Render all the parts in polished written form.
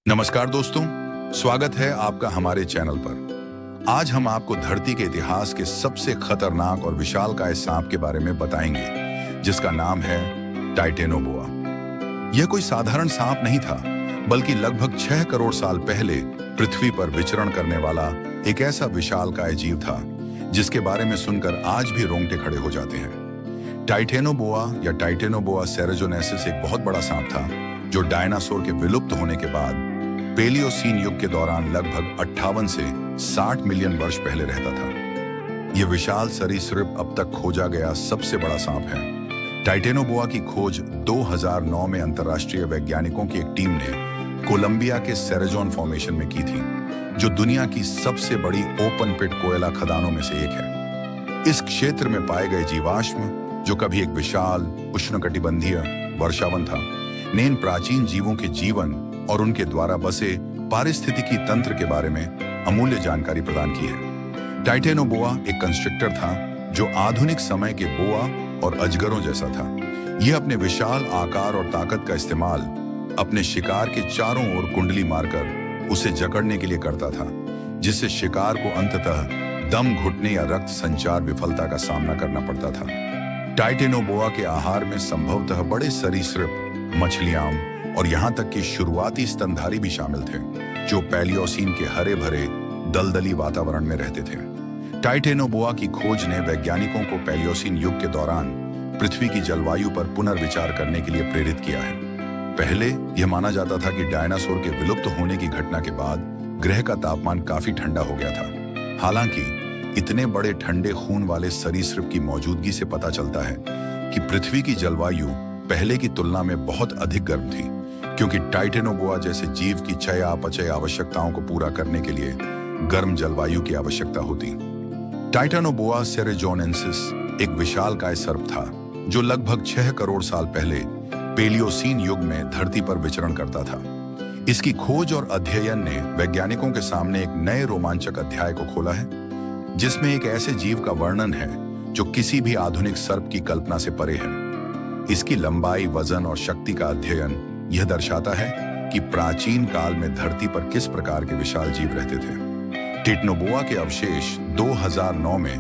नमस्कार दोस्तों, स्वागत है आपका हमारे चैनल पर। आज हम आपको धरती के इतिहास के सबसे खतरनाक और विशालकाय सांप के बारे में बताएंगे, जिसका नाम है टाइटेनोबोआ। यह कोई साधारण सांप नहीं था, बल्कि लगभग 6 करोड़ साल पहले पृथ्वी पर विचरण करने वाला एक ऐसा विशालकाय जीव था, जिसके बारे में सुनकर आज भी रोंगटे खड़े हो जाते हैं। टाइटेनोबोआ या टाइटेनोबोआ सेरेजोनेसिस एक बहुत बड़ा सांप था, जो डायनासोर के विलुप्त होने के बाद पेलियोसीन युग के दौरान लगभग 58 से 60 मिलियन वर्ष पहले रहता था। यह विशाल सरीसृप अब तक खोजा गया सबसे बड़ा सांप है। टाइटेनोबोआ की खोज 2009 में अंतर्राष्ट्रीय वैज्ञानिकों की एक टीम ने कोलंबिया के सेरेजोन फॉर्मेशन में की थी, जो दुनिया की सबसे बड़ी ओपन पिट कोयला खदानों में से एक है। इस क्षेत्र में पाए गए जीवाश्म, जो कभी एक विशाल उष्णकटिबंधीय वर्षावन था, ने इन प्राचीन जीवों के जीवन और उनके द्वारा बसे पारिस्थितिकी तंत्र के बारे में अमूल्य जानकारी प्रदान की है। टाइटेनोबोआ एक कंस्ट्रक्टर था, जो आधुनिक समय के बोआ और अजगरों जैसा था। यह अपने विशाल आकार और ताकत का इस्तेमाल अपने शिकार के चारों ओर कुंडली मारकर उसे जकड़ने के लिए करता था, जिससे शिकार को अंततः दम घुटने या रक्त संचार विफलता का सामना करना पड़ता था। टाइटेनोबोआ के आहार में संभवतः बड़े सरीसृप, मछलियां और यहां तक कि शुरुआती स्तनधारी भी शामिल थे, जो पैलियोसीन के हरे भरे दलदली वातावरण में रहते थे। टाइटेनोबोआ की खोज ने वैज्ञानिकों को पैलियोसीन युग के दौरान पृथ्वी की जलवायु पर पुनर्विचार करने के लिए प्रेरित किया है। पहले यह माना जाता था कि डायनासोर के विलुप्त होने की घटना के बाद ग्रह का तापमान काफी ठंडा हो गया था। हालांकि इतने बड़े ठंडे खून वाले सरीसृप की मौजूदगी से पता चलता है कि पृथ्वी की जलवायु पहले की तुलना में बहुत अधिक गर्म थी, क्योंकि टाइटेनोबोआ जैसे जीव की चय अपचय आवश्यकताओं को पूरा करने के लिए गर्म जलवायु की आवश्यकता होती। टाइटेनोबोआ सेरेजोनेंसिस एक विशालकाय सर्प था, जो लगभग 6 करोड़ साल पहले पेलियोसीन युग में धरती पर विचरण करता था। इसकी खोज और अध्ययन ने वैज्ञानिकों के सामने एक नए रोमांचक अध्याय को खोला है, जिसमें एक ऐसे जीव का वर्णन है जो किसी भी आधुनिक सर्प की कल्पना से परे है। इसकी लंबाई, वजन और शक्ति का अध्ययन यह दर्शाता है कि प्राचीन काल में धरती पर किस प्रकार के विशाल जीव रहते थे। टाइटेनोबोआ के अवशेष 2009 में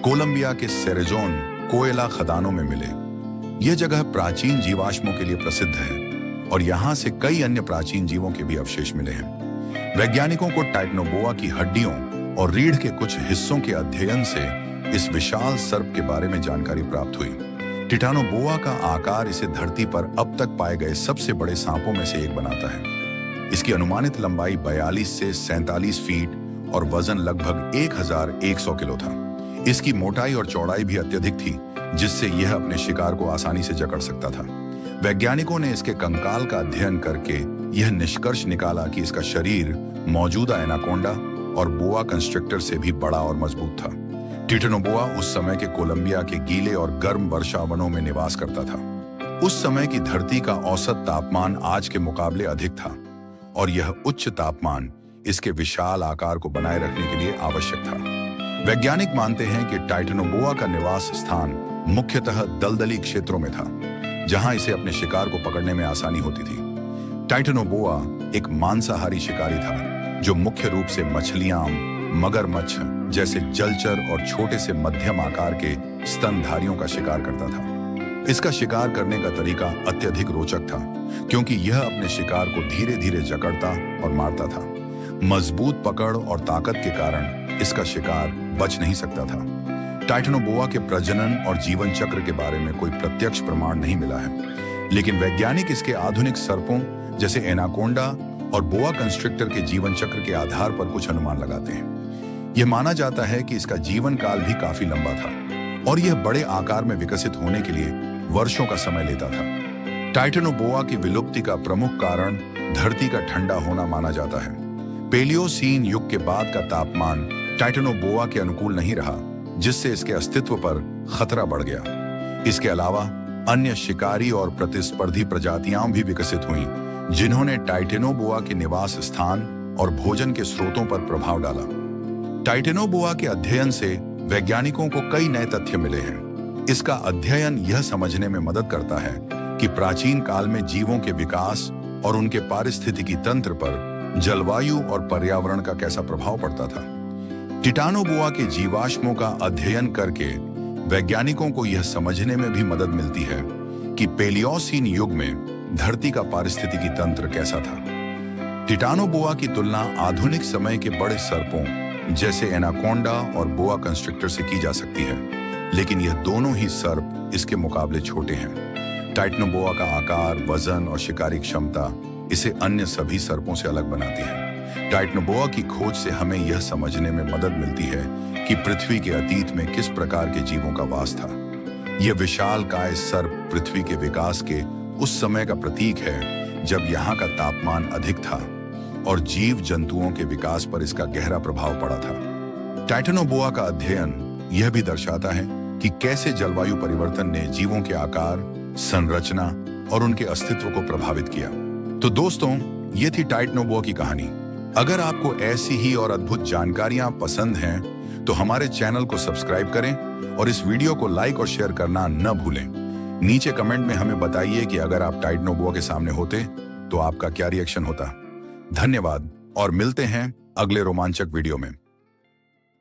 कोलंबिया के सेरेजोन कोयला खदानों में मिले। यह जगह प्राचीन जीवाश्मों के लिए प्रसिद्ध है और यहां से कई अन्य प्राचीन जीवों के भी अवशेष मिले हैं। वैज्ञानिकों को टाइटेनोबोआ की हड्डियों और रीढ़ के कुछ हिस्सों के अध्ययन से इस विशाल सर्प के बारे में जानकारी प्राप्त हुई। टाइटेनोबोआ का आकार इसे धरती पर अब तक पाए गए सबसे बड़े सांपों में से एक बनाता है। इसकी अनुमानित लंबाई 42 से 47 फीट और वजन लगभग 1100 किलो था। इसकी मोटाई और चौड़ाई भी अत्यधिक थी, जिससे यह अपने शिकार को आसानी से जकड़ सकता था। वैज्ञानिकों ने इसके कंकाल का अध्ययन करके यह निष्कर्ष निकाला कि इसका शरीर मौजूदा एनाकोंडा और बोआ कंस्ट्रक्टर से भी बड़ा और मजबूत था। टाइटेनोबोआ उस समय के कोलंबिया के गीले और गर्म वर्षावनों में निवास करता था। उस समय की धरती का औसत तापमान आज के मुकाबले अधिक था, और यह उच्च तापमान इसके विशाल आकार को बनाए रखने के लिए आवश्यक था। वैज्ञानिक मानते हैं कि टाइटेनोबोआ का निवास स्थान मुख्यतः दलदली क्षेत्रों में था, जहां इसे अपने शिकार को पकड़ने में आसानी होती थी। टाइटेनोबोआ एक मांसाहारी शिकारी था, जो मुख्य रूप से मछलियां, मगरमच्छ जैसे जलचर और छोटे से मध्यम आकार के स्तनधारियों का शिकार करता था। इसका शिकार करने का तरीका अत्यधिक रोचक था, क्योंकि यह अपने शिकार को धीरे धीरे जकड़ता और मारता था। मजबूत पकड़ और ताकत के कारण इसका शिकार बच नहीं सकता था। टाइटेनोबोआ के प्रजनन और जीवन चक्र के बारे में कोई प्रत्यक्ष प्रमाण नहीं मिला है, लेकिन वैज्ञानिक इसके आधुनिक सर्पों जैसे एनाकोंडा और बोआ कंस्ट्रक्टर के जीवन चक्र के आधार पर कुछ अनुमान लगाते हैं। यह माना जाता है कि इसका जीवन काल भी काफी लंबा था, और यह बड़े आकार में विकसित होने के लिए वर्षों का समय लेता था। टाइटेनोबोआ की विलुप्ति का प्रमुख कारण धरती का ठंडा होना माना जाता है। पेलियोसीन युग के बाद का तापमान टाइटेनोबोआ के अनुकूल नहीं रहा, जिससे इसके अस्तित्व पर खतरा बढ़ गया। इसके अलावा अन्य शिकारी और प्रतिस्पर्धी प्रजातियां भी विकसित हुईं, जिन्होंने टाइटेनोबोआ के निवास स्थान और भोजन के स्रोतों पर प्रभाव डाला। टाइटेनोबोआ के अध्ययन से वैज्ञानिकों को कई नए तथ्य मिले हैं। इसका अध्ययन यह समझने में मदद करता है कि प्राचीन काल में जीवों के विकास और उनके पारिस्थितिकी तंत्र पर जलवायु और पर्यावरण का कैसा प्रभाव पड़ता था। टिटानोबोआ के जीवाश्मों का अध्ययन करके वैज्ञानिकों को यह समझने में भी मदद मिलती है कि पेलियोसीन युग में धरती का पारिस्थितिकी तंत्र कैसा था। टिटानोबोआ की तुलना आधुनिक समय के बड़े सर्पों जैसे एनाकोंडा और बोआ कंस्ट्रिक्टर से की जा सकती है, लेकिन यह दोनों ही सर्प इसके मुकाबले छोटे हैं। टाइटनोबोआ का आकार, वजन और शिकारी क्षमता इसे अन्य सभी सर्पों से अलग बनाती है। टाइटनोबोआ की खोज से हमें यह समझने में मदद मिलती है कि पृथ्वी के अतीत में किस प्रकार के जीवों का वास था। यह विशालकाय सर्प पृथ्वी के विकास के उस समय का प्रतीक है जब यहाँ का तापमान अधिक था और जीव जंतुओं के विकास पर इसका गहरा प्रभाव पड़ा था। टाइटनोबोआ का अध्ययन यह भी दर्शाता है कि कैसे जलवायु परिवर्तन ने जीवों के आकार, संरचना और उनके अस्तित्व को प्रभावित किया। तो दोस्तों, ये थी टाइटनोबोआ की कहानी। अगर आपको ऐसी ही और अद्भुत जानकारियां पसंद हैं, तो हमारे चैनल को सब्सक्राइब करें और इस वीडियो को लाइक और शेयर करना न भूलें। नीचे कमेंट में हमें बताइए कि अगर आप टाइटनोबोआ के सामने होते तो आपका क्या रिएक्शन होता। धन्यवाद और मिलते हैं अगले रोमांचक वीडियो में।